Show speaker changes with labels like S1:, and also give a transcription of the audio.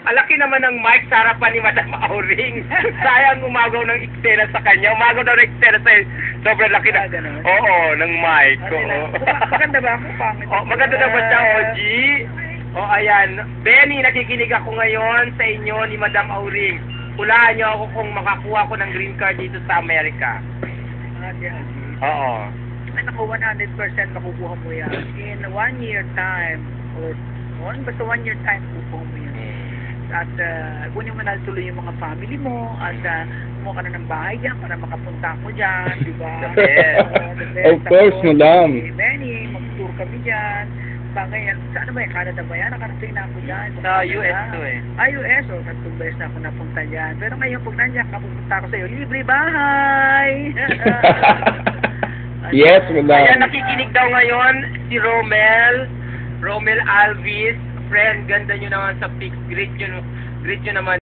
S1: Alaki naman ng mic sa harapan ni Madam Auring. Sayang umagaw ng eksena sa kanya. Umagaw daw ng eksena sa sobrang laki na. Oo, ng mic.
S2: Maganda ba ako? Pangit.
S1: Maganda na ba siya, Oji? Ayan. Benny, nakikinig ako ngayon sa inyo ni Madam Auring. Hulaan niyo ako kung makakuha ko ng green card dito sa Amerika. Oo.
S2: Ay, naku, 100% makukuha mo yan. In 1 year time, or basta 1 year time, makukuha mo yan. At kunin mo na tuloy yung mga family mo, at kumuha ka na ng bahay dyan para makapunta ko dyan, di ba?
S3: Of course, madam.
S2: Benny, mag-tour kami dyan. Bagay, saan ba yan? Canada ba yan? Nakarating na ako dyan.
S1: Sa US to eh.
S2: US, tatlong beses na ako napunta dyan. Pero ngayon, pag nandiyan ka, pupunta ako sa'yo, libre bahay!
S3: Yes, madam.
S1: Kaya nakikinig daw ngayon si Romel Alvis. Friend, ganda nyo naman sa pics. Greet nyo naman.